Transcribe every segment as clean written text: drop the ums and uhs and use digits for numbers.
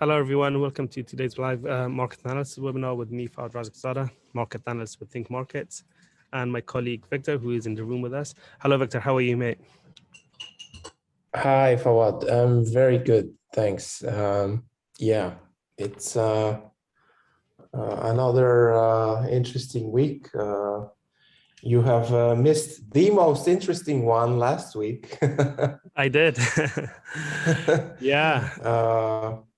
Hello, everyone. Welcome to today's live market analysis webinar with me, Fawad Razaqzada, market analyst with Think Markets, and my colleague Victor, who is in the room with us. Hello, Victor. How are you, mate? Hi, Fawad. I'm very good, thanks. Yeah, it's another interesting week. You have missed the most interesting one last week. I did. Yeah.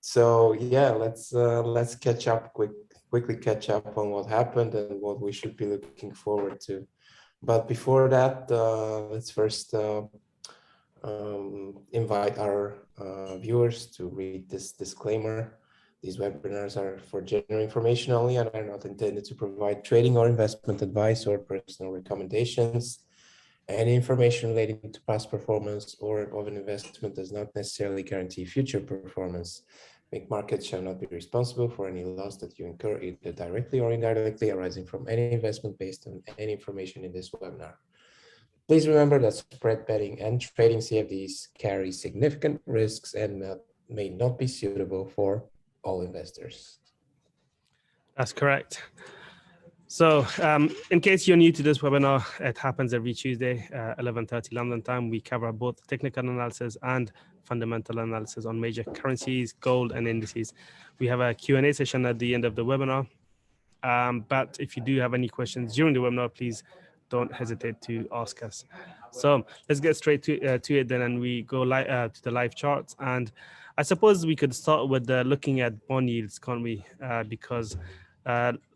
So yeah, let's catch up quickly catch up on what happened and what we should be looking forward to. But before that, let's first invite our viewers to read this disclaimer. These webinars are for general information only and are not intended to provide trading or investment advice or personal recommendations. Any information relating to past performance or of an investment does not necessarily guarantee future performance. Think Markets shall not be responsible for any loss that you incur either directly or indirectly arising from any investment based on any information in this webinar. Please remember that spread betting and trading CFDs carry significant risks and may not be suitable for all investors. That's correct. So in case you're new to this webinar, it happens every Tuesday, 11:30 London time. We cover both technical analysis and fundamental analysis on major currencies, gold, and indices. We have a Q&A session at the end of the webinar. But if you do have any questions during the webinar, please don't hesitate to ask us. So let's get straight to it then, and we go to the live charts. And I suppose we could start with looking at bond yields, can't we? Because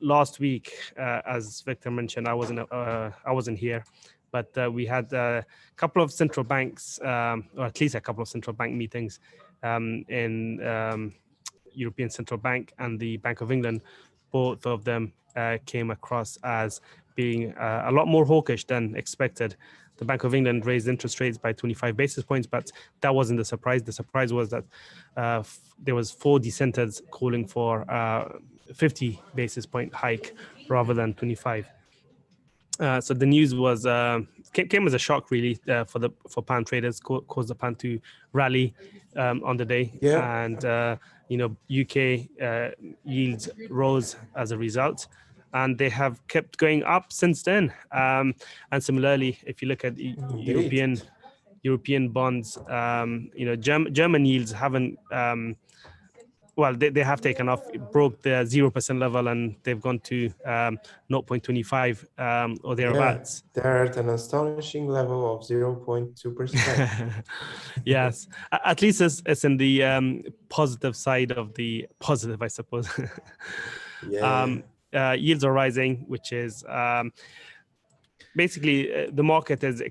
last week, as Victor mentioned, I wasn't here, but we had a couple of central banks, or at least a couple of central bank meetings in European Central Bank and the Bank of England. Both of them came across as being a lot more hawkish than expected. The Bank of England raised interest rates by 25 basis points, but that wasn't the surprise. The surprise was that there was 4 dissenters calling for 50 basis point hike rather than 25. So the news was came as a shock, really, for pound traders. Caused the pound to rally on the day, Yeah. and UK yields rose as a result, and they have kept going up since then. And similarly, if you look at European bonds, German yields haven't. Well, they have taken off, broke the 0% level, and they've gone to 0.25 or thereabouts. Yeah, they're at an astonishing level of 0.2%. Yes, at least it's in the positive side of the positive, I suppose. Yields are rising, which is basically the market is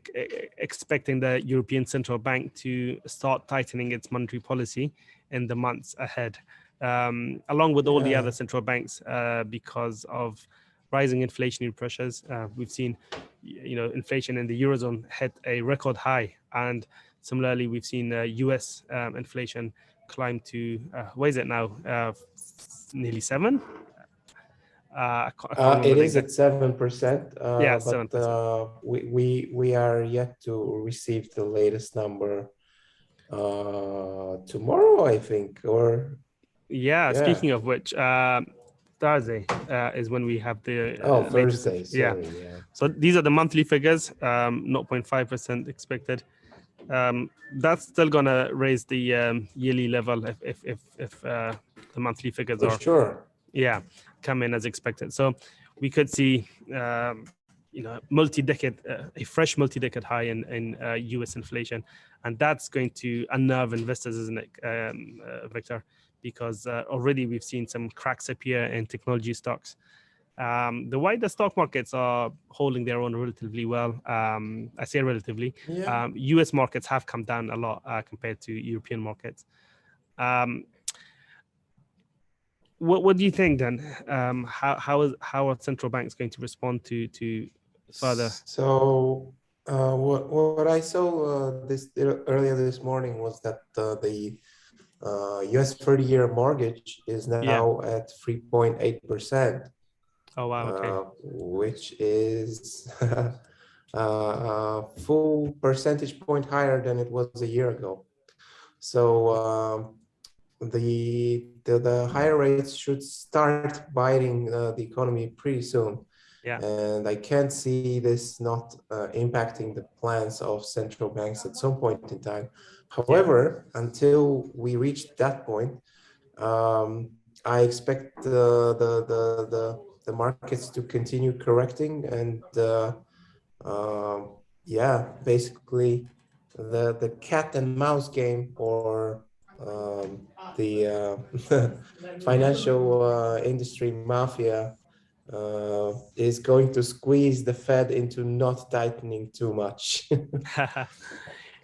expecting the European Central Bank to start tightening its monetary policy in the months ahead, along with all the other central banks, because of rising inflationary pressures. We've seen, inflation in the Eurozone hit a record high, and similarly, we've seen US inflation climb to, what is it now, nearly 7%? I can't It is at 7%. Yeah, but 7%. We are yet to receive the latest number tomorrow, I think. Or Speaking of which, Thursday is when we have the Thursday. Sorry, So these are the monthly figures, 0.5% expected. That's still gonna raise the yearly level if the monthly figures come in as expected. So we could see a fresh multi-decade high in US inflation, and that's going to unnerve investors, isn't it, Victor? Because already we've seen some cracks appear in technology stocks. The wider stock markets are holding their own relatively well. I say relatively. US markets have come down a lot compared to European markets. What do you think then? How are central banks going to respond to further? So what I saw earlier this morning was that the US 30-year mortgage is now at 3.8%. Oh wow! Okay. Which is a full percentage point higher than it was a year ago. So the higher rates should start biting the economy pretty soon. Yeah. And I can't see this not impacting the plans of central banks at some point in time. Yeah. However, until we reach that point, I expect the markets to continue correcting and yeah, basically the cat and mouse game, or the financial industry mafia is going to squeeze the Fed into not tightening too much.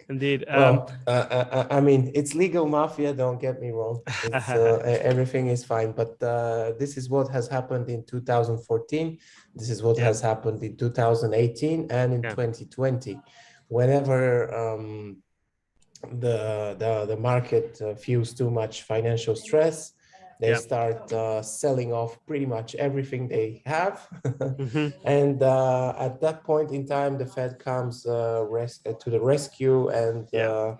Indeed. Well, I mean, it's legal mafia, don't get me wrong. It's everything is fine, but this is what has happened in 2014. This is what Yeah. has happened in 2018 and in Yeah. 2020. Whenever the market feels too much financial stress, they Yeah. start selling off pretty much everything they have. Hmm. And at that point in time, the Fed comes to the rescue and Yeah.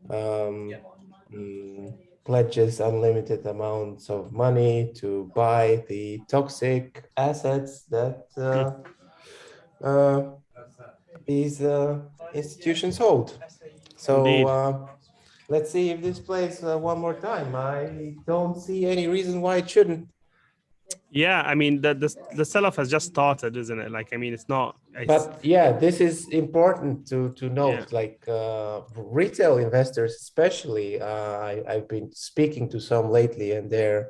um, pledges unlimited amounts of money to buy the toxic assets that Mm. uh, these institutions hold. So Indeed. let's see if this plays one more time. I don't see any reason why it shouldn't. Yeah. I mean, the sell-off has just started, isn't it? Like, I mean, it's not. It's But yeah, this is important to yeah. note. Like retail investors, especially, I've been speaking to some lately, and they're,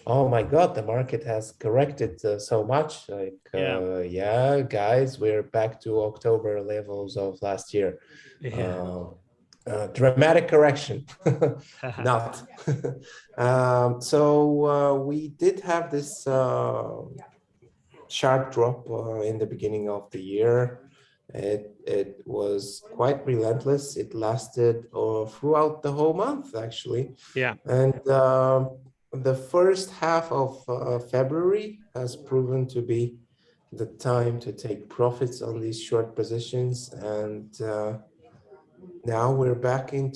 oh my God, the market has corrected so much. Like, Yeah. yeah, guys, we're back to October levels of last year. Yeah. Uh, dramatic correction, not. So we did have this sharp drop in the beginning of the year. It was quite relentless. It lasted throughout the whole month, actually. Yeah. And the first half of February has proven to be the time to take profits on these short positions. And now we're back um,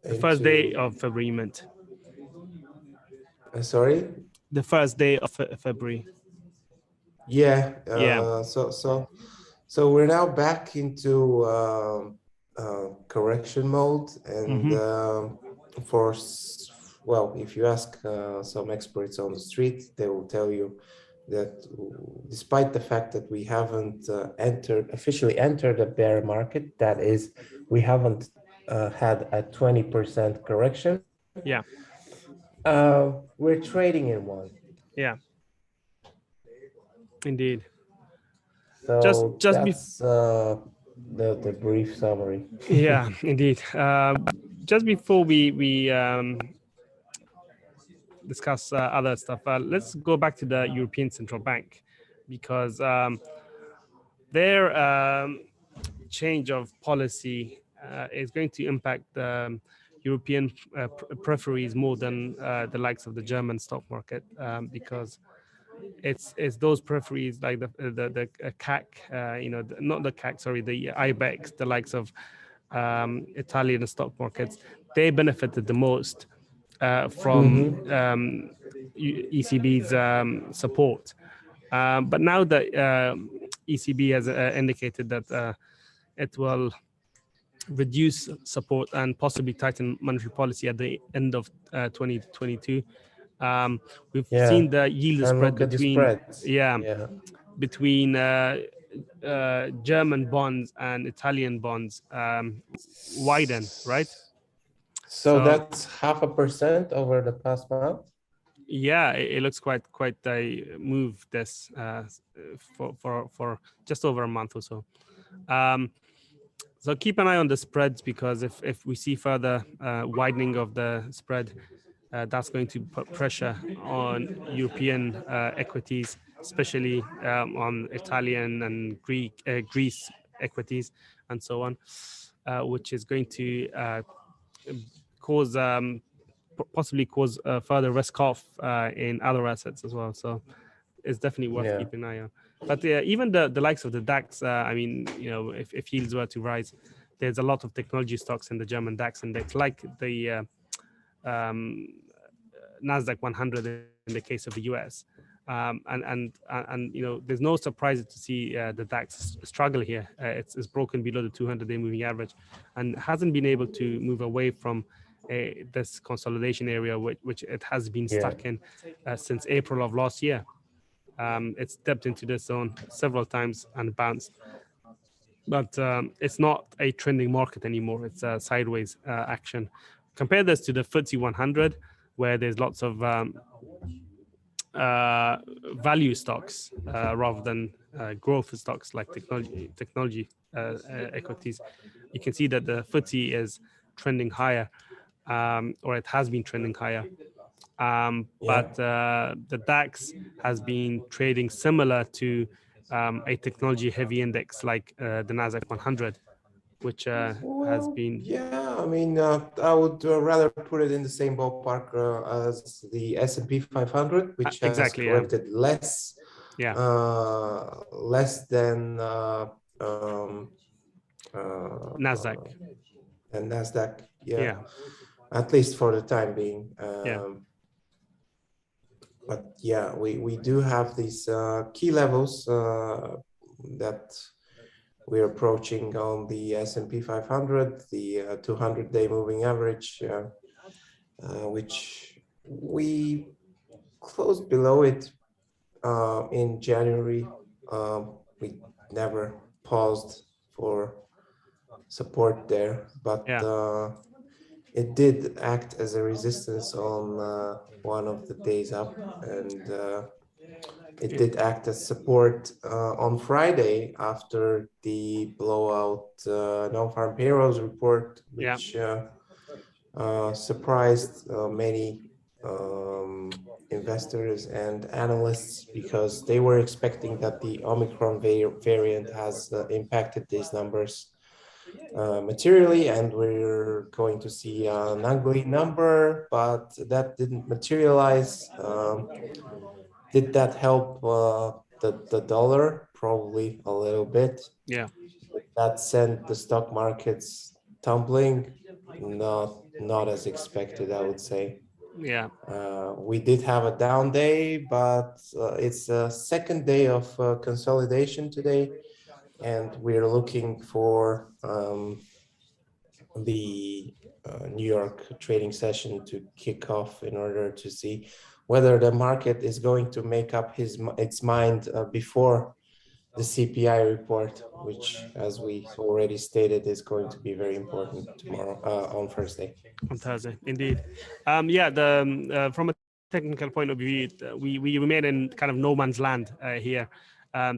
The first day into of February, you meant. sorry. The first day of February. Yeah, Yeah. so we're now back into correction mode, and Hmm. well, if you ask some experts on the street, they will tell you that despite the fact that we haven't officially entered a bear market, that is, we haven't had a 20% correction, Yeah. we're trading in one. Yeah. Indeed. Just So just be that's the brief summary. Yeah, indeed. Just before we discuss other stuff, let's go back to the European Central Bank, because their change of policy is going to impact the European preferees more than the likes of the German stock market, because it's those preferees like the CAC, not the CAC, sorry, the IBEX, the likes of Italian stock markets. They benefited the most from Mm-hmm. ECB's support. But now that ECB has indicated that it will reduce support and possibly tighten monetary policy at the end of 2022. We've Yeah. seen the yield And spread look at the between, spreads. yeah, Yeah. between German bonds and Italian bonds widen, right? So So that's 0.5% over the past month. yeah, it looks quite a move this for just over a month or so. So keep an eye on the spreads, because if we see further widening of the spread, that's going to put pressure on European equities, especially on Italian and Greece equities, and so on, which is going to cause possibly cause further risk off in other assets as well. So it's definitely worth Yeah. keeping an eye on. But even the likes of the DAX, I mean, if yields were to rise, there's a lot of technology stocks in the German DAX index, like the um, Nasdaq 100 in the case of the US. And there's no surprise to see the DAX struggle here. It's broken below the 200-day moving average and hasn't been able to move away from this consolidation area, which it has been stuck in since April of last year. It's stepped into this zone several times and bounced. But it's not a trending market anymore. It's a sideways action. Compare this to the FTSE 100, where there's lots of value stocks rather than growth stocks like technology equities. You can see that the FTSE is trending higher, or it has been trending higher. But the DAX has been trading similar to a technology heavy index like the Nasdaq 100, which has been. Yeah, I mean, I would rather put it in the same ballpark as the S&P 500, which has exactly, corrected less, less than Nasdaq. And Nasdaq, at least for the time being. But yeah, we do have these key levels that we're approaching on the S&P 500, the 200-day moving average, which we closed below it in January. We never paused for support there, but it did act as a resistance on one of the days up, and it did act as support on Friday after the blowout non-farm payrolls report, which surprised many investors and analysts, because they were expecting that the Omicron variant has impacted these numbers materially, and we're going to see an ugly number, but that didn't materialize. Did that help the dollar? Probably a little bit. Yeah. That sent the stock markets tumbling? Not as expected, I would say. Yeah. We did have a down day, but it's a second day of consolidation today, and we're looking for the New York trading session to kick off in order to see whether the market is going to make up its mind before the CPI report, which, as we already stated, is going to be very important tomorrow on Thursday. On Thursday, indeed. From a technical point of view, we remain in kind of no man's land here.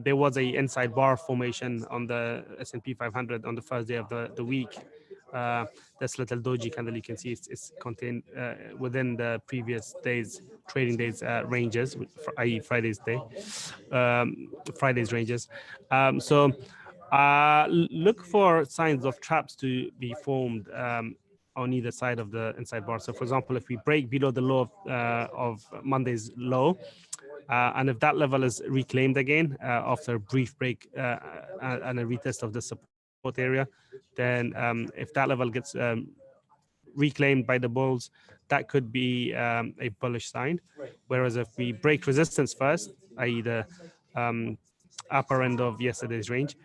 There was a inside bar formation on the S&P 500 on the first day of the week. This little doji candle you can see is contained within the previous days trading days ranges, i.e. Friday's ranges. Look for signs of traps to be formed on either side of the inside bar. So for example, if we break below the low of Monday's low, and if that level is reclaimed again after a brief break and a retest of the support area, then if that level gets reclaimed by the bulls, that could be a bullish sign. Whereas if we break resistance first, i.e. the upper end of yesterday's range,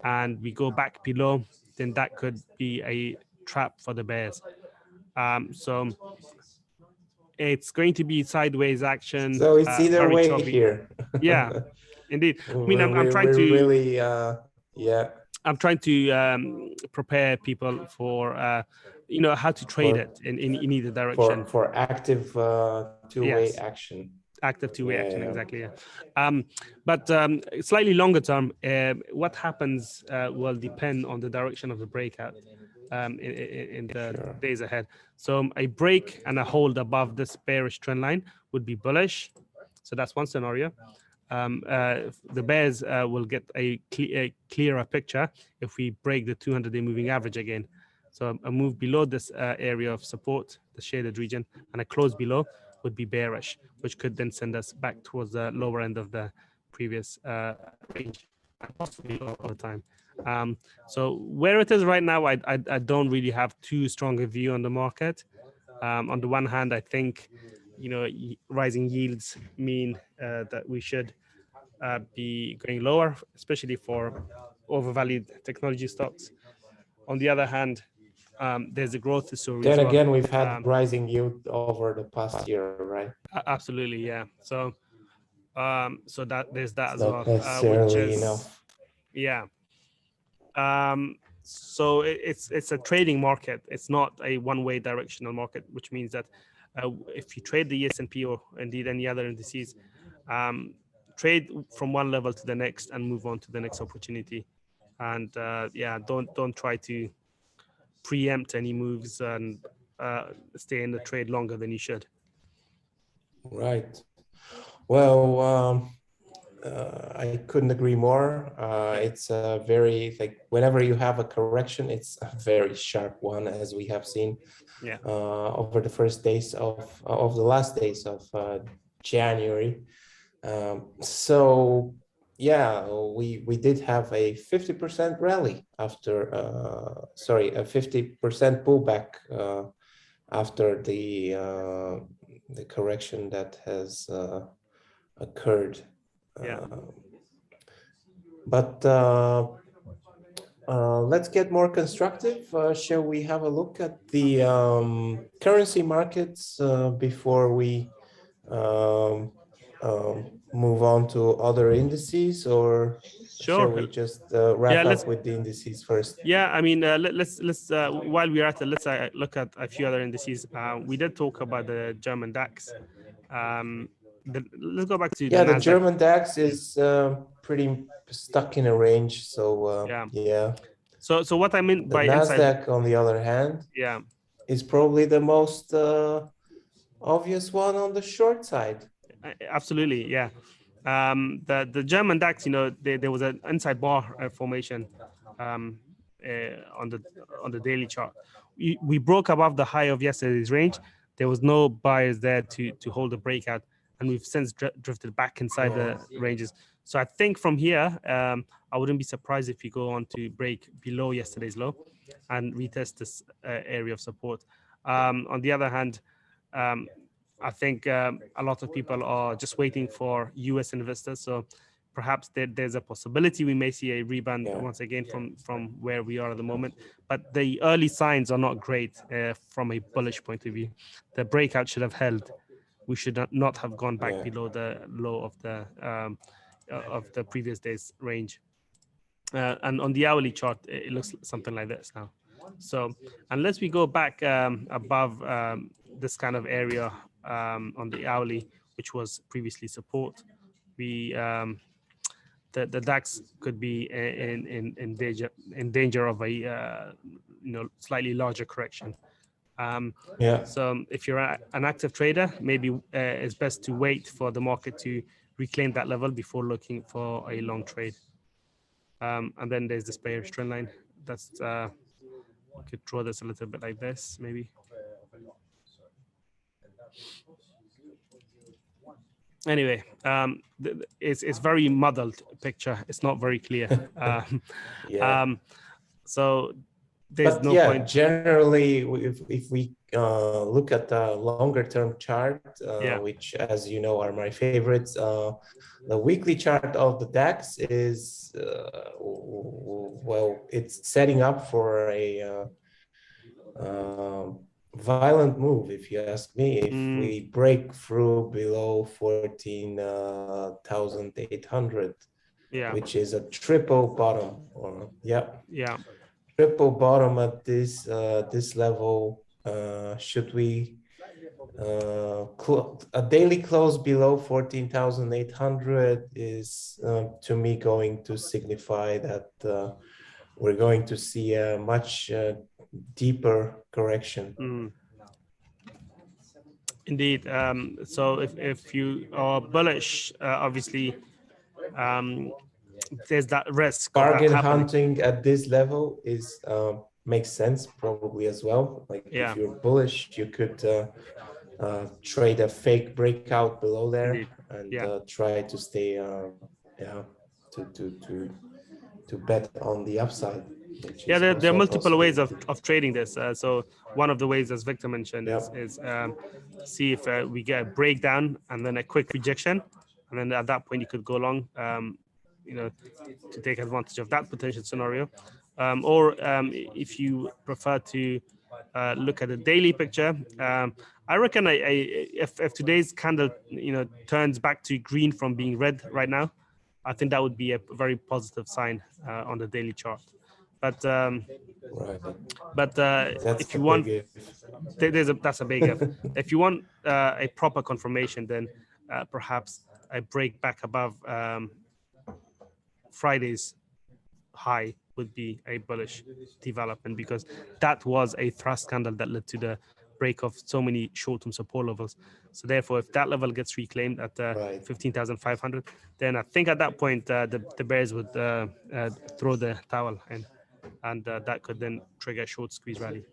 and we go back below, then that could be a trap for the bears. So it's going to be sideways action. So it's either way choppy here. Yeah, indeed. I mean, I'm trying to really, I'm trying to prepare people for how to trade it in either direction. For active two-way action. Active two-way action, exactly. But slightly longer term, what happens will depend on the direction of the breakout in the days ahead. So a break and a hold above this bearish trend line would be bullish. So that's one scenario. The bears will get a clearer picture if we break the 200-day moving average again. So a move below this area of support, the shaded region, and a close below would be bearish, which could then send us back towards the lower end of the previous range, and possibly over time. So where it is right now, I don't really have too strong a view on the market. On the one hand, I think, rising yields mean that we should be going lower, especially for overvalued technology stocks. On the other hand, there's a growth story as Then well. again, we've had rising yield over the past year, right? Absolutely, yeah. So so that there's that It's as well, not which necessarily is, enough. yeah. So it's a trading market. It's not a one-way directional market, which means that if you trade the S&P or indeed any other indices, trade from one level to the next and move on to the next opportunity. And yeah, don't try to preempt any moves and stay in the trade longer than you should. Right. Well, I couldn't agree more. It's a very, like, whenever you have a correction, it's a very sharp one, as we have seen Yeah. over the first days of the last days of January. So yeah, we did have a 50% rally after, sorry, a 50% pullback after the correction that has occurred. Yeah. But let's get more constructive. Shall we have a look at the currency markets before we move on to other indices, or shall Sure. we just wrap let's up with the indices first? Yeah, I mean, let's while we're at it, let's look at a few other indices. We did talk about the German DAX. Let's go back to the Yeah, the Nasdaq. German DAX is pretty stuck in a range. So Yeah. yeah. So what I mean The by inside, Nasdaq, on the other hand, yeah, is probably the most obvious one on the short side. absolutely, yeah. The German DAX, there was an inside bar formation on the daily chart. We broke above the high of yesterday's range. There was no buyers there to hold a breakout, and we've since drifted back inside the ranges. So I think from here, I wouldn't be surprised if we go on to break below yesterday's low and retest this area of support. On the other hand, I think a lot of people are just waiting for US investors. So perhaps there's a possibility we may see a rebound once again from where we are at the moment. But the early signs are not great from a bullish point of view. The breakout should have held. We should not have gone back below the low of the previous day's range. And on the hourly chart, it looks something like this now. So unless we go back above this kind of area on the hourly, which was previously support, we the DAX could be in danger of a slightly larger correction. So if you're an active trader, maybe it's best to wait for the market to reclaim that level before looking for a long trade. And then there's this bearish trend line. That's we could draw this a little bit like this, maybe. Anyway, it's very muddled picture. It's not very clear. So there's no point. Generally, if we look at the longer term chart, which, as you know, are my favorites, the weekly chart of the DAX is well, it's setting up for a violent move, if you ask me. If we break through below 14,800, which is a triple bottom, or triple bottom at this this level, should we a daily close below 14,800 is to me going to signify that we're going to see a much deeper correction. Indeed. So if you are bullish, obviously there's that risk. Bargain hunting at this level is makes sense probably as well. Like if you're bullish, you could trade a fake breakout below there. Indeed. And try to stay to to bet on the upside. Yeah, there are multiple ways of trading this. So one of the ways, as Victor mentioned, is see if we get a breakdown and then a quick rejection, and then at that point you could go long, to take advantage of that potential scenario, or if you prefer to look at the daily picture. I reckon if today's candle turns back to green from being red right now, I think that would be a very positive sign on the daily chart. But if you want, that's a big if. If you want a proper confirmation, then perhaps a break back above Friday's high would be a bullish development, because that was a thrust candle that led to the break of so many short-term support levels. So therefore, if that level gets reclaimed at 15,500, then I think at that point the bears would throw the towel in, and that could then trigger a short squeeze rally.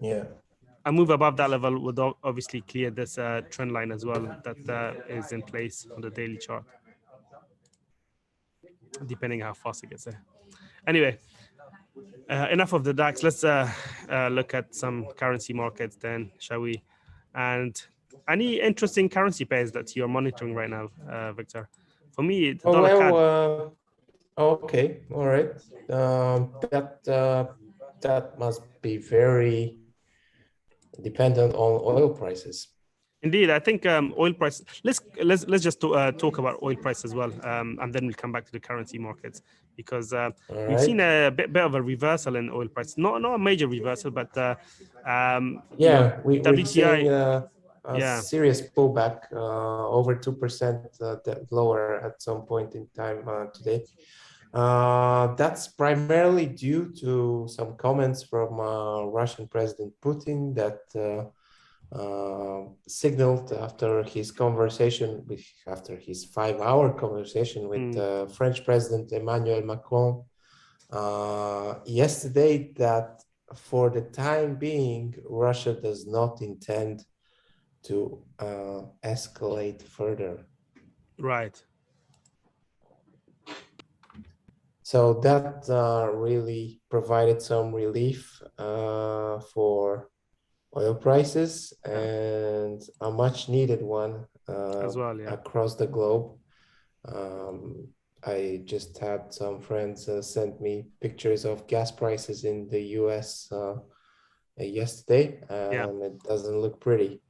Yeah. A move above that level would obviously clear this trend line as well that is in place on the daily chart, depending how fast it gets there. Anyway, enough of the DAX. Let's look at some currency markets then, shall we? And any interesting currency pairs that you're monitoring right now, Victor? For me, the dollar CAD. Okay, all right. That must be very dependent on oil prices. Indeed, I think oil price. Let's just talk about oil price as well, and then we'll come back to the currency markets, because we've seen a bit of a reversal in oil price. Not a major reversal, but we're seeing a serious pullback, over 2% lower at some point in time today. That's primarily due to some comments from Russian President Putin that signaled after his 5-hour conversation with French President Emmanuel Macron yesterday, that for the time being, Russia does not intend to escalate further. Right. So that really provided some relief for oil prices, and a much needed one as well, across the globe. I just had some friends send me pictures of gas prices in the US yesterday, and it doesn't look pretty.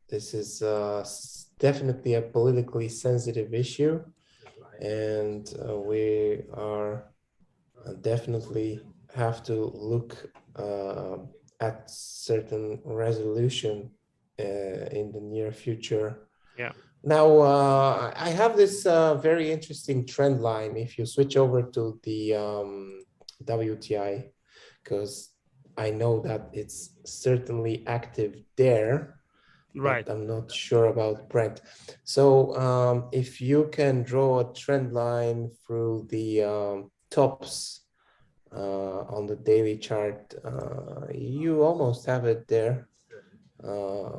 This is definitely a politically sensitive issue, and we are definitely have to look at certain resolution in the near future. Now, I have this very interesting trend line. If you switch over to the WTI, because I know that it's certainly active there, but I'm not sure about Brent. So if you can draw a trend line through the tops on the daily chart, you almost have it there.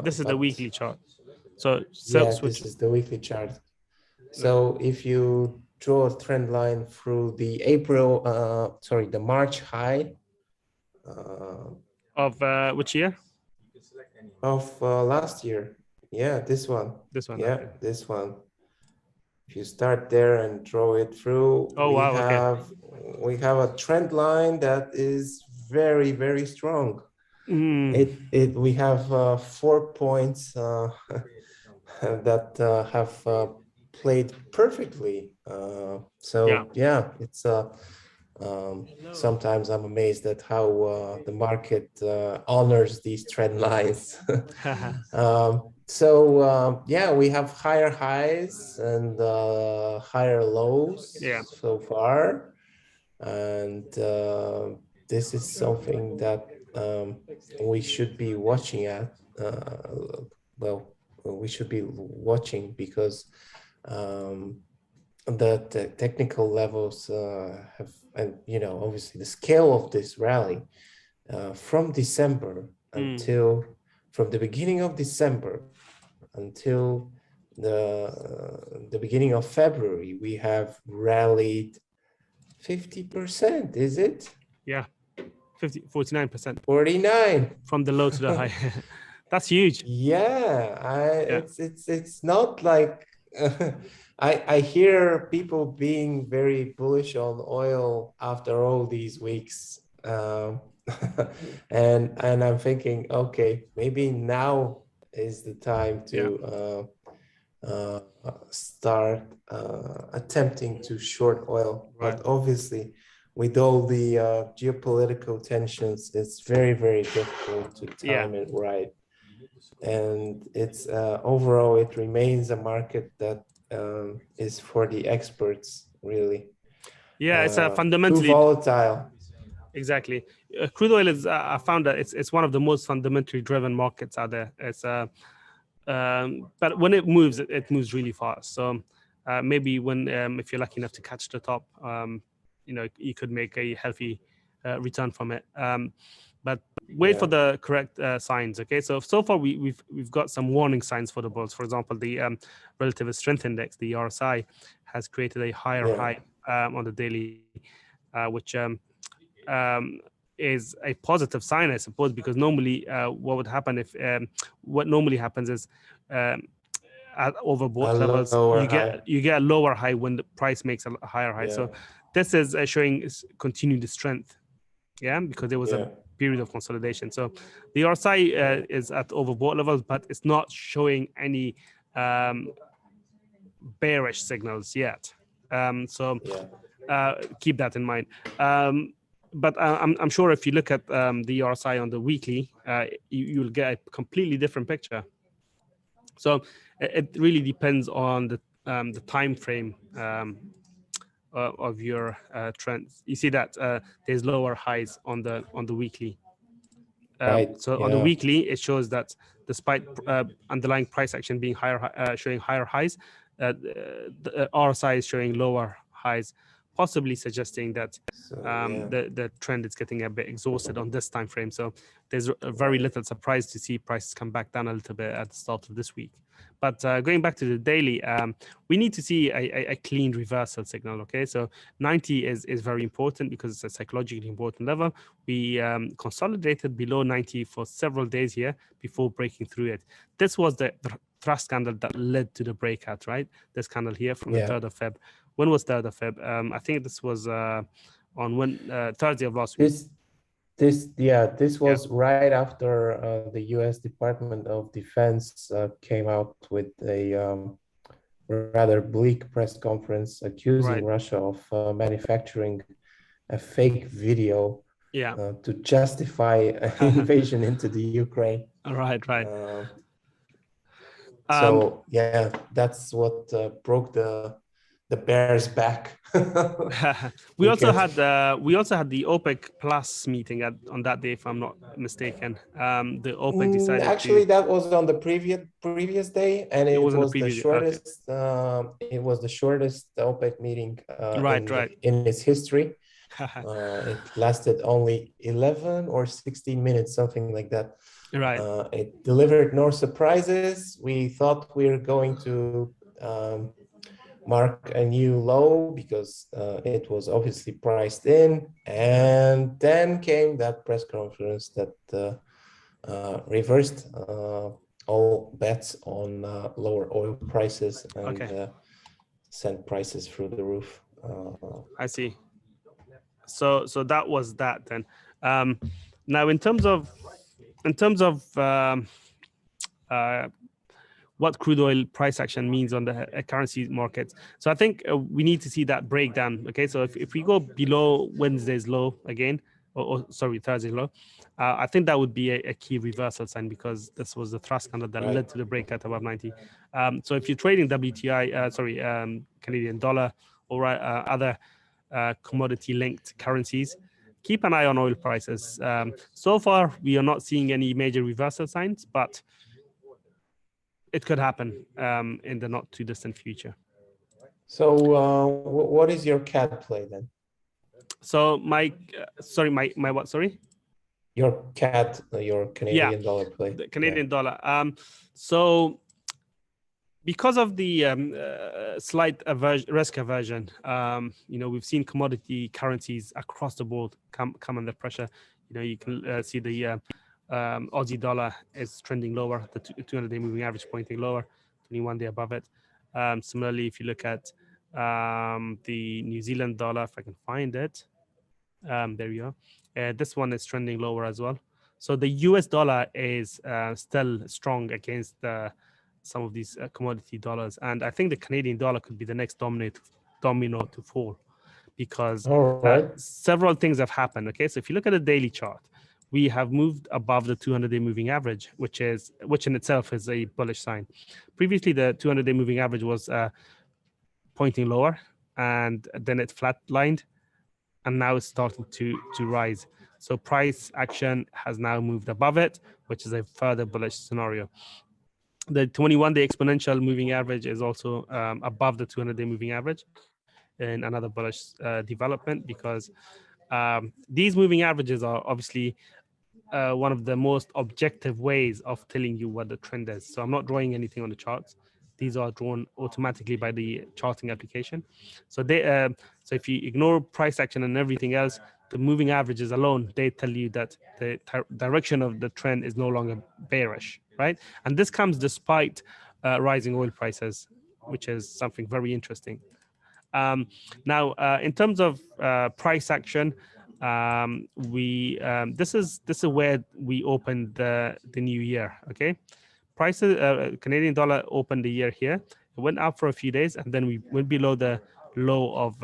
This is the weekly chart. This is the weekly chart. So if you draw a trend line through the the March high of which year? Of last year. Yeah, this one. This one. Yeah, this one. If you start there and draw it through, we have a trend line that is very, very strong. We have 4 points that have played perfectly. It's sometimes I'm amazed at how the market honors these trend lines. We have higher highs and higher lows so far, and this is something that we should be watching at. We should be watching, because the technical levels have, and obviously the scale of this rally from December from the beginning of December until the beginning of February, we have rallied 50%, is it? Yeah, 49% 49. from the low to the high. That's huge. Yeah, Yeah. it's not like I hear people being very bullish on oil after all these weeks. And I'm thinking, okay, maybe now is the time to start attempting to short oil. Right. But obviously, with all the geopolitical tensions, it's very, very difficult to Yeah. time it right. And it's overall, it remains a market that is for the experts, really. Yeah, it's Too fundamentally volatile. exactly. Crude oil is. I found that it's one of the most fundamentally driven markets out there. It's but when it moves, it moves really fast. So maybe when if you're lucky enough to catch the top, you could make a healthy return from it. But wait for the correct signs. Okay, so far we've got some warning signs for the bulls. For example, the relative strength index, the RSI, has created a higher high on the daily, which is a positive sign, I suppose, because normally what would happen if what normally happens is at overbought levels you get a lower high when the price makes a higher high. So this is showing continued strength, because there was a period of consolidation. So the RSI is at overbought levels, but it's not showing any bearish signals yet. Keep that in mind. But I'm sure if you look at the RSI on the weekly, you'll get a completely different picture. So it really depends on the time frame of your trends. You see that there's lower highs on the weekly. So on the weekly, it shows that despite underlying price action being higher, showing higher highs, the RSI is showing lower highs, possibly suggesting that the trend is getting a bit exhausted on this time frame. So there's a very little surprise to see prices come back down a little bit at the start of this week. But going back to the daily, we need to see a clean reversal signal. Okay, so 90 is very important because it's a psychologically important level. We consolidated below 90 for several days here before breaking through it. This was the thrust candle that led to the breakout, right? This candle here from the 3rd of Feb. When was 3rd of Feb? I think this was on Thursday of last week. This was right after the U.S. Department of Defense came out with a rather bleak press conference accusing Russia of manufacturing a fake video to justify an invasion into the Ukraine. Right. So that's what broke the bear's back. we also had the OPEC Plus meeting on that day, if I'm not mistaken. The OPEC decided that was on the previous day, and it was the shortest. It was the shortest OPEC meeting in its history. It lasted only 11 or 16 minutes, something like that. Right. It delivered no surprises. We thought we were going to mark a new low because it was obviously priced in, and then came that press conference that reversed all bets on lower oil prices and sent prices through the roof. I see. So that was that then. Now in terms of what crude oil price action means on the currency markets. So I think we need to see that breakdown. Okay, so if we go below Wednesday's low again, or sorry, Thursday's low, I think that would be a key reversal sign because this was the thrust candle that led to the breakout above 90. So if you're trading WTI, Canadian dollar or other commodity-linked currencies, keep an eye on oil prices. So far, we are not seeing any major reversal signs, but it could happen in the not too distant future. So what is your CAD play then? So my what? Sorry? Your CAD, your Canadian dollar play. The Canadian dollar. So because of the slight risk aversion, we've seen commodity currencies across the board come under pressure. You can see the Aussie dollar is trending lower, the 200-day moving average pointing lower, 21-day above it. Similarly, if you look at the New Zealand dollar, if I can find it, there you are. This one is trending lower as well. So the US dollar is still strong against some of these commodity dollars. And I think the Canadian dollar could be the next domino to fall, because several things have happened. Okay, so if you look at the daily chart, we have moved above the 200-day moving average, which in itself is a bullish sign. Previously, the 200-day moving average was pointing lower, and then it flatlined, and now it's starting to rise. So price action has now moved above it, which is a further bullish scenario. The 21-day exponential moving average is also above the 200-day moving average, in another bullish development, because these moving averages are obviously one of the most objective ways of telling you what the trend is. So I'm not drawing anything on the charts. These are drawn automatically by the charting application. So so if you ignore price action and everything else, the moving averages alone, they tell you that the direction of the trend is no longer bearish, right? And this comes despite rising oil prices, which is something very interesting. Now, in terms of price action, this is where we opened the new year. Okay, prices, Canadian dollar opened the year here. It went up for a few days, and then we went below the low of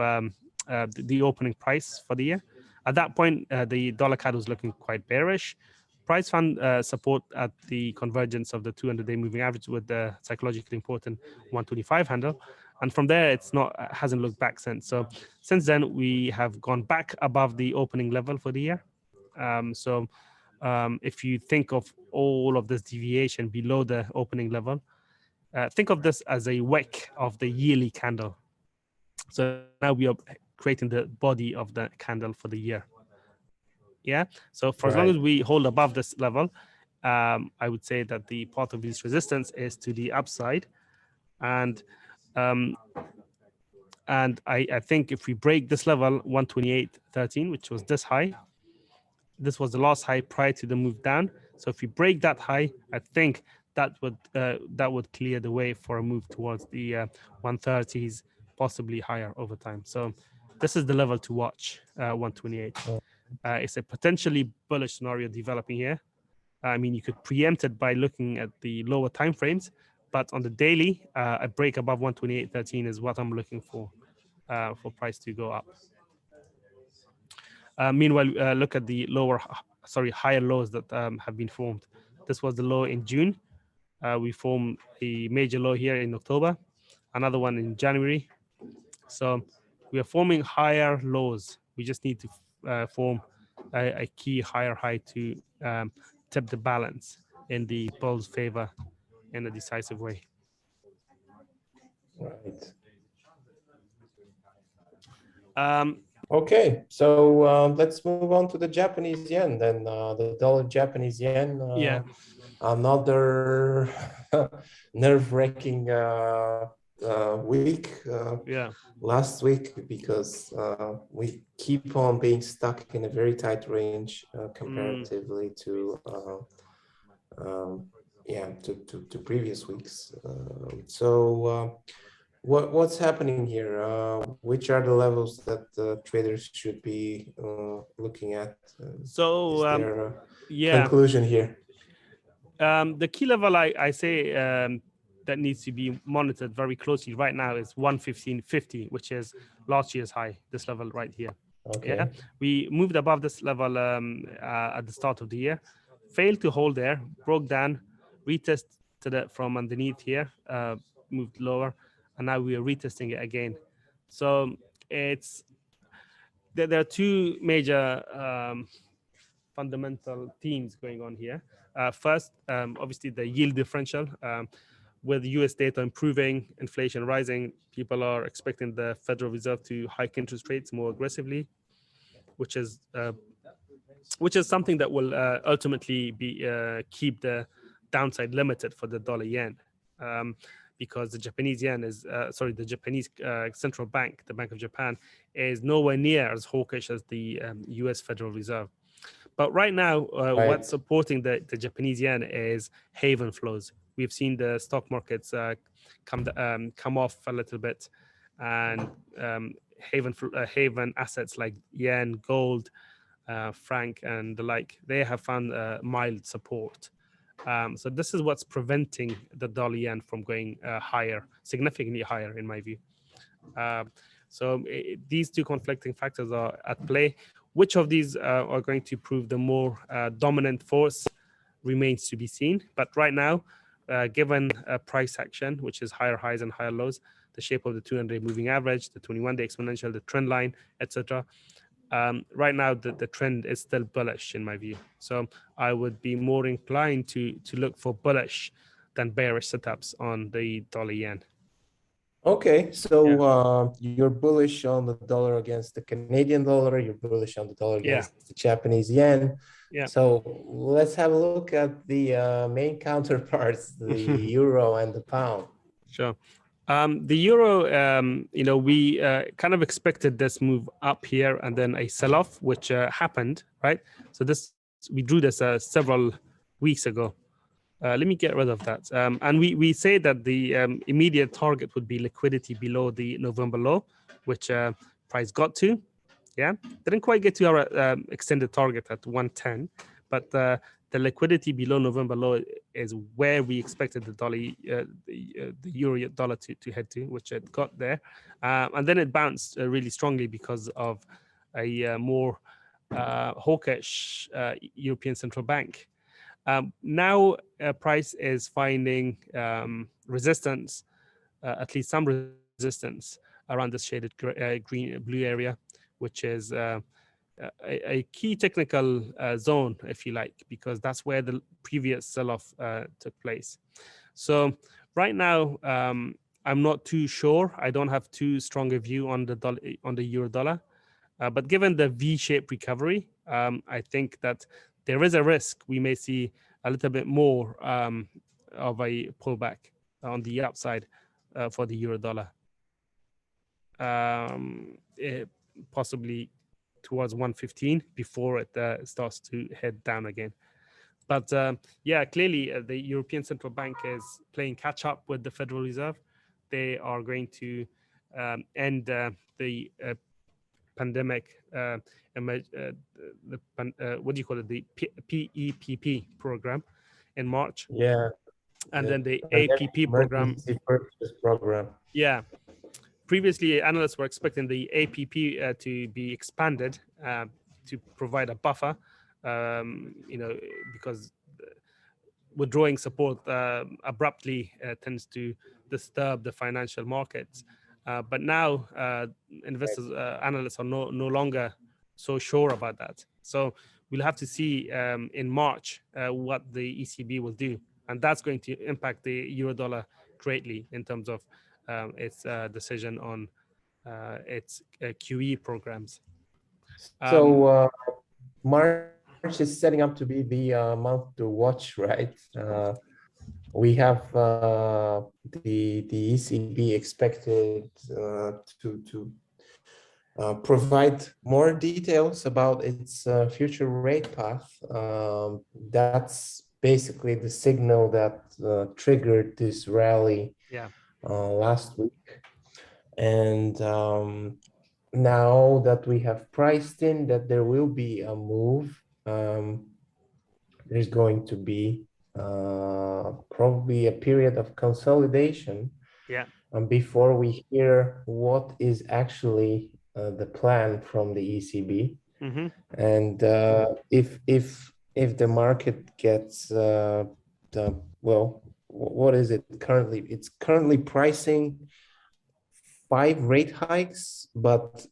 the opening price for the year. At that point, the dollar CAD was looking quite bearish. Price found support at the convergence of the 200-day moving average with the psychologically important 125 handle. And from there, hasn't looked back since. So since then, we have gone back above the opening level for the year. If you think of all of this deviation below the opening level, think of this as a wick of the yearly candle. So now we are creating the body of the candle for the year. Yeah. So for as long as we hold above this level, I would say that the path of least resistance is to the upside. And I think if we break this level, 128.13, which was this high, this was the last high prior to the move down. So if we break that high, I think that would clear the way for a move towards the 130s, possibly higher over time. So this is the level to watch, 128. It's a potentially bullish scenario developing here. I mean, you could preempt it by looking at the lower time frames, but on the daily, a break above 128.13 is what I'm looking for price to go up. Meanwhile, look at the higher lows that have been formed. This was the low in June. We formed a major low here in October, another one in January. So we are forming higher lows. We just need to form a key higher high to tip the balance in the bull's favor in a decisive way. Right. Okay, so let's move on to the Japanese yen then. The dollar Japanese yen. Another nerve-wracking week. Last week, because we keep on being stuck in a very tight range comparatively to previous weeks. What's happening here? Which are the levels that traders should be looking at? Is there a conclusion here? The key level I say that needs to be monitored very closely right now is 115.50, which is last year's high, this level right here. Okay. Yeah, we moved above this level at the start of the year, failed to hold there, broke down, retested it from underneath here, moved lower, and now we are retesting it again. So there are two major fundamental themes going on here. First, obviously the yield differential. With US data improving, inflation rising, people are expecting the Federal Reserve to hike interest rates more aggressively, which is something that will ultimately be keep the downside limited for the dollar yen. because the Japanese yen is, the Japanese central bank, the Bank of Japan, is nowhere near as hawkish as the US Federal Reserve. But right now, what's supporting the Japanese yen is haven flows. We've seen the stock markets come off a little bit, and haven assets like yen, gold, franc, and the like, they have found mild support. So this is what's preventing the dollar yen from going higher, significantly higher, in my view. These two conflicting factors are at play. Which of these are going to prove the more dominant force remains to be seen. But right now, given price action, which is higher highs and higher lows, the shape of the 200-day moving average, the 21-day exponential, the trend line, etc. Right now, the trend is still bullish in my view. So I would be more inclined to look for bullish than bearish setups on the dollar yen. Okay, so you're bullish on the dollar against the Canadian dollar, you're bullish on the dollar against the Japanese yen. Yeah. So let's have a look at the main counterparts, the euro and the pound. Sure. The euro, we kind of expected this move up here and then a sell-off, which happened, right? So we drew this several weeks ago. Let me get rid of that. And we say that the immediate target would be liquidity below the November low, which price got to. Yeah, didn't quite get to our extended target at 110, but the liquidity below November low is where we expected the dollar, the euro dollar to head to, which it got there, and then it bounced really strongly because of a more hawkish European Central Bank. Now, price is finding resistance, at least some resistance around this shaded blue area, which is a key technical zone, if you like, because that's where the previous sell-off took place. So right now, I'm not too sure. I don't have too strong a view on the euro dollar, but given the V-shaped recovery, I think that there is a risk we may see a little bit more of a pullback on the upside for the euro dollar, possibly towards 115 before it starts to head down again. But yeah, clearly the European Central Bank is playing catch up with the Federal Reserve. They are going to end the pandemic, what do you call it? The PEPP program in March. Yeah. And then the APP program. Purchase program. Yeah. Previously, analysts were expecting the APP to be expanded to provide a buffer, because withdrawing support abruptly tends to disturb the financial markets. But now investors, analysts are no longer so sure about that. So we'll have to see in March what the ECB will do. And that's going to impact the euro dollar greatly in terms of its decision on its QE programs. So March is setting up to be the month to watch, right? We have the ECB expected to provide more details about its future rate path. That's basically the signal that triggered this rally last week. And now that we have priced in that there will be a move, there's going to be probably a period of consolidation before we hear what is actually the plan from the ECB. Mm-hmm. And if the market gets what is it currently? It's currently pricing 5 rate hikes, but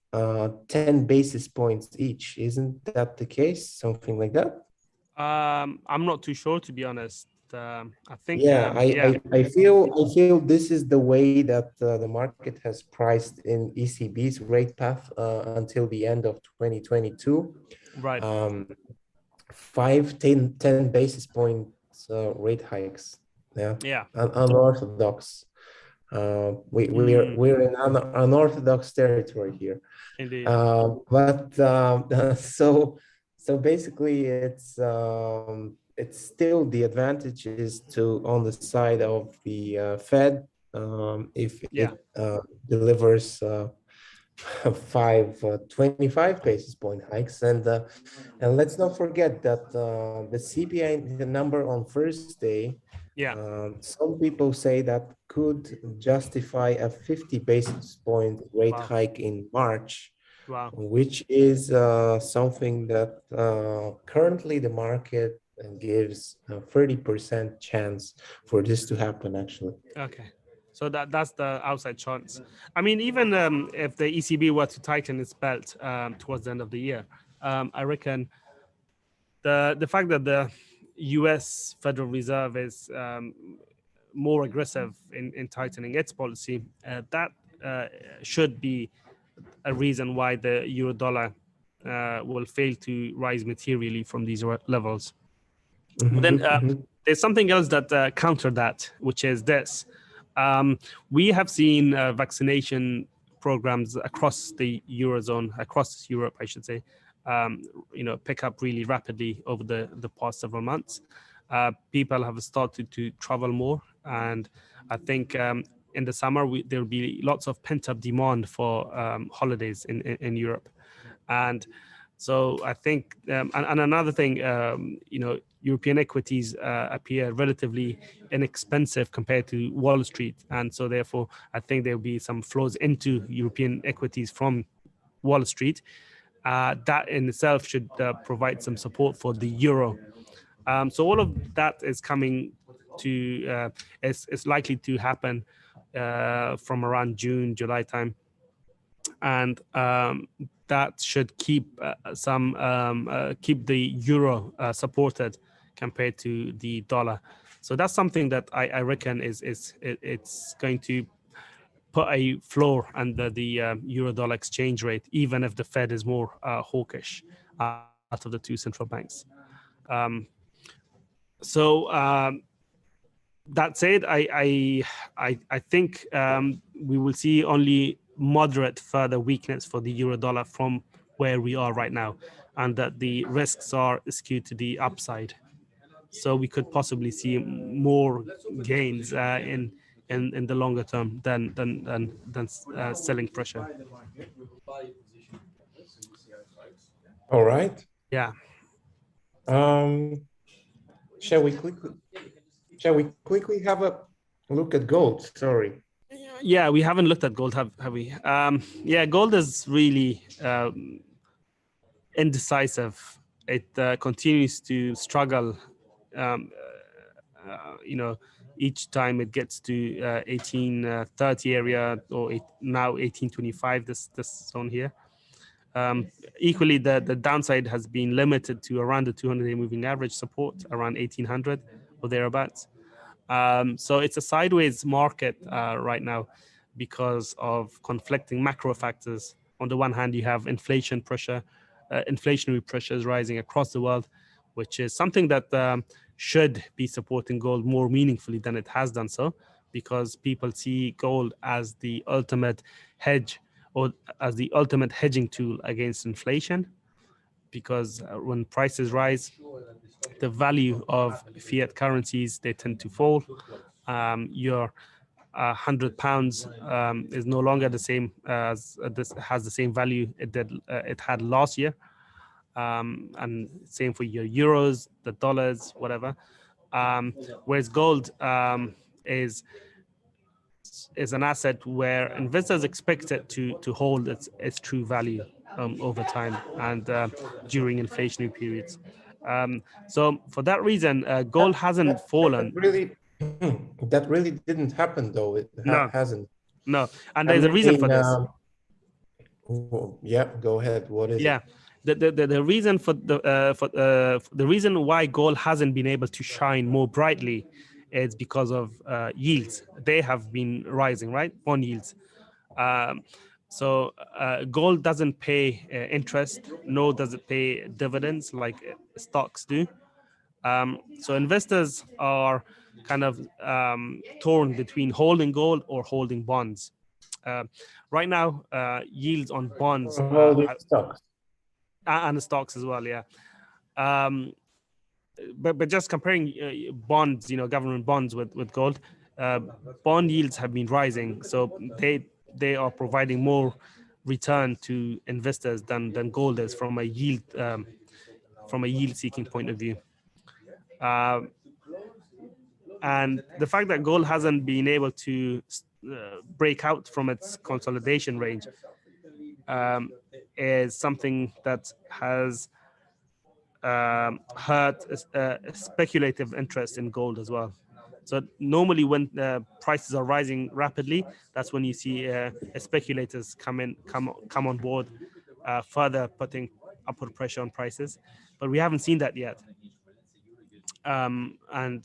10 basis points each. Isn't that the case? Something like that? I'm not too sure, to be honest. I think. I feel this is the way that the market has priced in ECB's rate path until the end of 2022. Right. 10 basis points rate hikes. Yeah. Yeah. Unorthodox. We're in unorthodox territory here. Indeed. So basically, it's still the advantage is to on the side of the Fed, if Yeah. it delivers 25 basis point hikes, and let's not forget that the CPI the number on first day. Yeah. Some people say that could justify a 50 basis point rate Wow. hike in March, Wow. which is something that currently the market gives a 30% chance for this to happen, actually. Okay. So that's the outside chance. I mean, even if the ECB were to tighten its belt towards the end of the year, I reckon the fact that the U.S. Federal Reserve is more aggressive in tightening its policy, that should be a reason why the euro dollar will fail to rise materially from these levels. But then there's something else that counter that, which is this. We have seen vaccination programs across the Eurozone, across Europe, I should say, pick up really rapidly over the past several months. People have started to travel more. And I think in the summer, there will be lots of pent-up demand for holidays in Europe. And so I think, and another thing, European equities appear relatively inexpensive compared to Wall Street. And so therefore, I think there will be some flows into European equities from Wall Street. That in itself should provide some support for the euro. So all of that is coming to, is likely to happen from around June, July time. And that should keep keep the euro supported compared to the dollar. So that's something that I reckon it's going to put a floor under the euro dollar exchange rate, even if the Fed is more hawkish out of the two central banks. Um, so that said, I think we will see only moderate further weakness for the euro dollar from where we are right now, and that the risks are skewed to the upside. So we could possibly see more gains in the longer term than selling pressure. All right. Yeah. Um, shall we quickly have a look at gold? Sorry. Yeah, we haven't looked at gold, have we? Yeah, gold is really indecisive. It continues to struggle. Um, each time it gets to 1830 area, or now 1825, this zone here. Equally, the downside has been limited to around the 200-day moving average support, around 1800 or thereabouts. So it's a sideways market right now because of conflicting macro factors. On the one hand, you have inflationary pressures rising across the world, which is something that should be supporting gold more meaningfully than it has done so, because people see gold as the ultimate hedge, or as the ultimate hedging tool against inflation. Because when prices rise, the value of fiat currencies, they tend to fall. Your £100 is no longer the same as this has the same value it had last year, and same for your euros, the dollars, whatever. Whereas gold is an asset where investors expect it to hold its true value over time and during inflationary periods. So for that reason, gold hasn't fallen. That really didn't happen, though. It No, hasn't. no, and I there's a reason mean, for this. Yeah, go ahead. What is Yeah, it? the reason for the reason why gold hasn't been able to shine more brightly is because of yields. They have been rising, right? Bond yields. Um, so gold doesn't pay interest, nor does it pay dividends like stocks do. So investors are kind of torn between holding gold or holding bonds. Right now, yields on bonds Holding stocks. and the stocks as well, yeah. But just comparing bonds, government bonds with gold, bond yields have been rising, so they are providing more return to investors than gold is from a yield seeking point of view. And the fact that gold hasn't been able to break out from its consolidation range is something that has hurt speculative interest in gold as well. So normally when prices are rising rapidly, that's when you see speculators come on board, further putting upward pressure on prices. But we haven't seen that yet. And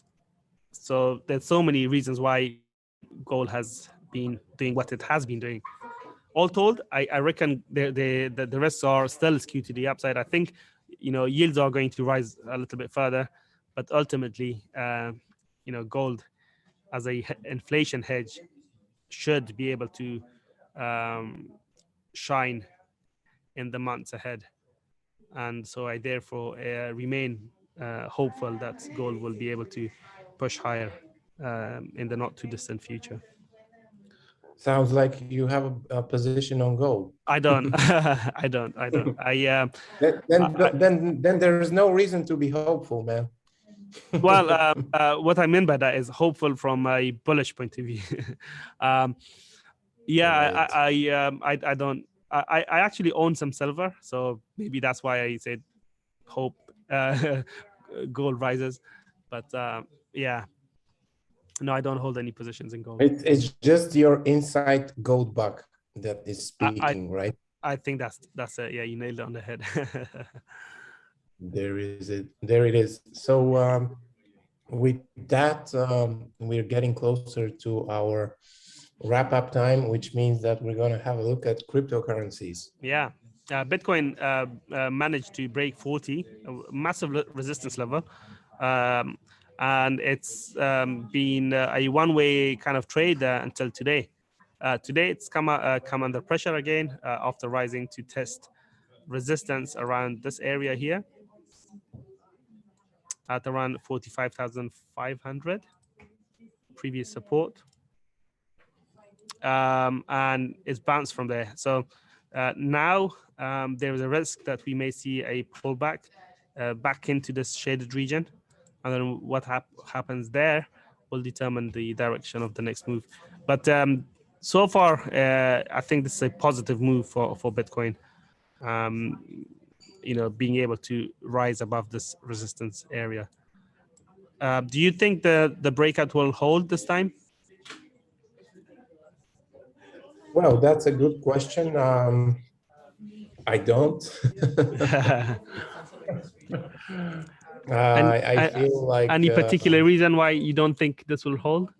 so there's so many reasons why gold has been doing what it has been doing. All told, I reckon the risks are still skewed to the upside. I think yields are going to rise a little bit further, but ultimately, gold as a inflation hedge should be able to shine in the months ahead. And so I therefore remain hopeful that gold will be able to push higher in the not too distant future. Sounds like you have a position on gold. I don't. I don't. Then there is no reason to be hopeful, man. Well, what I mean by that is hopeful from a bullish point of view. Yeah, Right. I don't. I actually own some silver, so maybe that's why I said hope gold rises. But yeah, no, I don't hold any positions in gold. It's just your inside gold bug that is speaking, right? I think that's it. Yeah, you nailed it on the head. There is it. There it is. So with that, we're getting closer to our wrap-up time, which means that we're going to have a look at cryptocurrencies. Yeah. Bitcoin managed to break 40, a massive resistance level. And it's been a one-way kind of trade until today. Today, it's come under pressure again after rising to test resistance around this area here at around 45,500, previous support. And it's bounced from there. So now there is a risk that we may see a pullback back into this shaded region. And then what happens there will determine the direction of the next move. But so far, I think this is a positive move for Bitcoin. Being able to rise above this resistance area. Do you think the breakout will hold this time? Well, that's a good question. I don't. I feel like any particular reason why you don't think this will hold?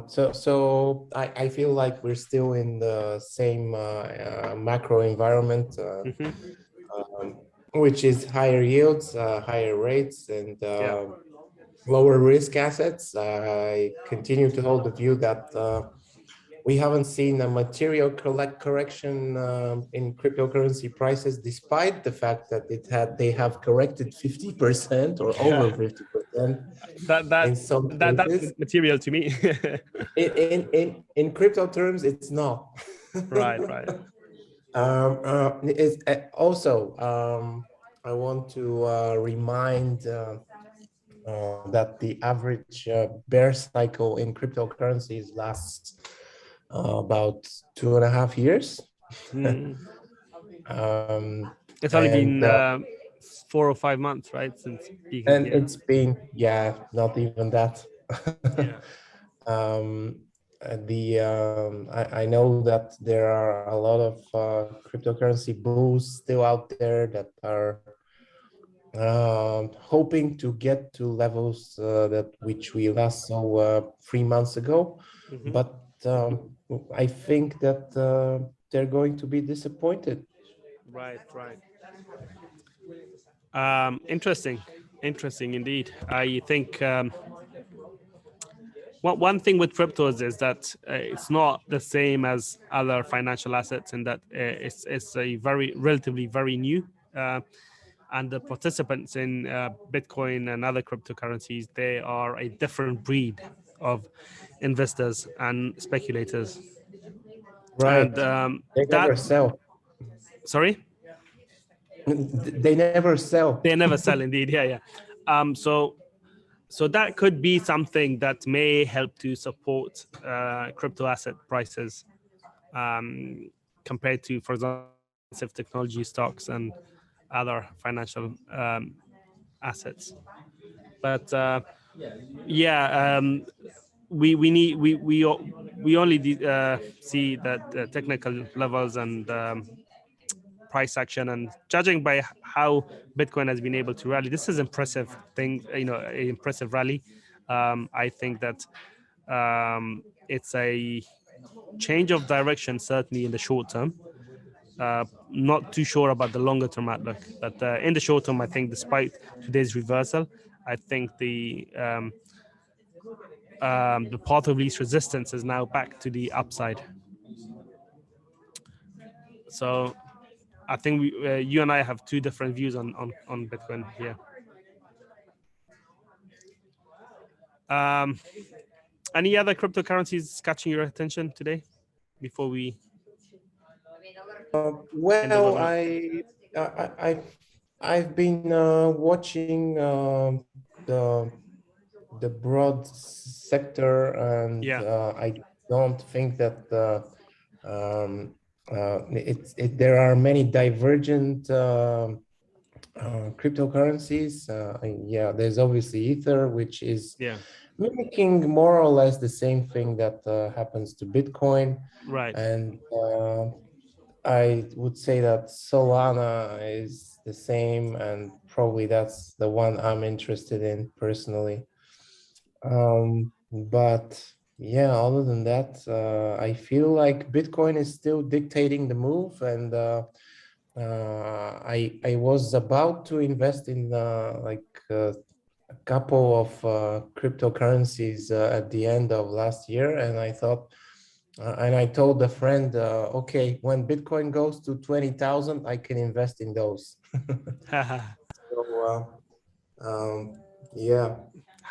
So I feel like we're still in the same macro environment, which is higher yields, higher rates, and lower risk assets. I continue to hold the view that we haven't seen a material correction in cryptocurrency prices, despite the fact that they have corrected 50% or over 50%. That's material to me. in crypto terms, it's not. Right. It's also I want to remind that the average bear cycle in cryptocurrencies lasts about 2.5 years. It's only been 4 or 5 months, right, since peaking. And it's been not even that. I know that there are a lot of cryptocurrency bulls still out there that are hoping to get to levels which we last saw 3 months ago, but I think that they're going to be disappointed. Right. Interesting. Interesting indeed. I think one thing with cryptos is that it's not the same as other financial assets in that it's a relatively very new. And the participants in Bitcoin and other cryptocurrencies, they are a different breed of investors and speculators. Right. And They that, never sell. sorry? They never sell. They never sell indeed. Yeah. So that could be something that may help to support crypto asset prices compared to, for example, technology stocks and other financial assets. But we only see that technical levels and price action, and judging by how Bitcoin has been able to rally, this is impressive thing. An impressive rally. I think that it's a change of direction, certainly in the short term. Not too sure about the longer term outlook, but in the short term, I think despite today's reversal, I think the path of least resistance is now back to the upside. So I think you and I have two different views on Bitcoin here. Any other cryptocurrencies catching your attention today before we Well, I've been watching the broad sector, and I don't think that there are many divergent cryptocurrencies. Yeah, there's obviously Ether, which is mimicking more or less the same thing that happens to Bitcoin. Right. And I would say that Solana is the same, and probably that's the one I'm interested in personally. But yeah, other than that, I feel like Bitcoin is still dictating the move, and I was about to invest in a couple of cryptocurrencies at the end of last year, and I thought. And I told a friend, okay, when Bitcoin goes to 20,000, I can invest in those. So, yeah.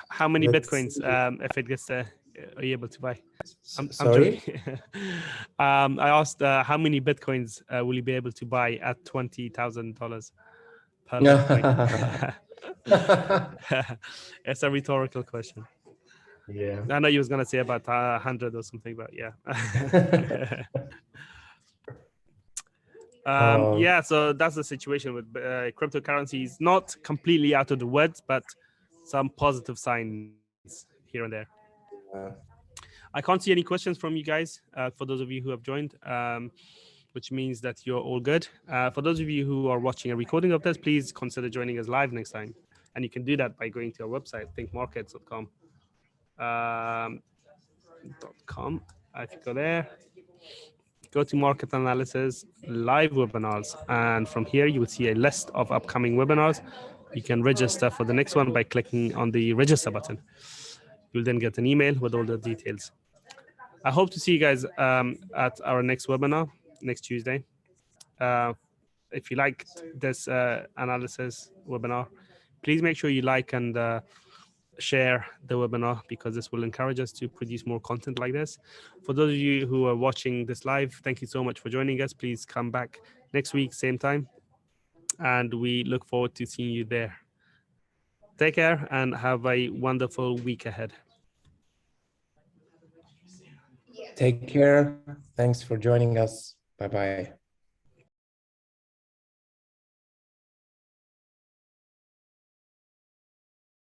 How many Bitcoins, if it gets are you able to buy? I'm Sorry? joking. I asked how many Bitcoins will you be able to buy at $20,000 per Bitcoin? It's a rhetorical question. Yeah. I know you was gonna say about 100 or something, but yeah. Yeah, so that's the situation with cryptocurrencies. Not completely out of the woods, but some positive signs here and there. I can't see any questions from you guys for those of you who have joined, which means that you're all good. For those of you who are watching a recording of this, please consider joining us live next time. And you can do that by going to our website, thinkmarkets.com. If you go there, go to market analysis, live webinars, and from here you will see a list of upcoming webinars. You can register for the next one by clicking on the register button. You'll then get an email with all the details. I hope to see you guys at our next webinar next Tuesday. If you liked this analysis webinar, please make sure you like and share the webinar, because this will encourage us to produce more content like this. For those of you who are watching this live, thank you so much for joining us. Please come back next week, same time, and we look forward to seeing you there. Take care and have a wonderful week ahead. Take care. Thanks for joining us. Bye-bye.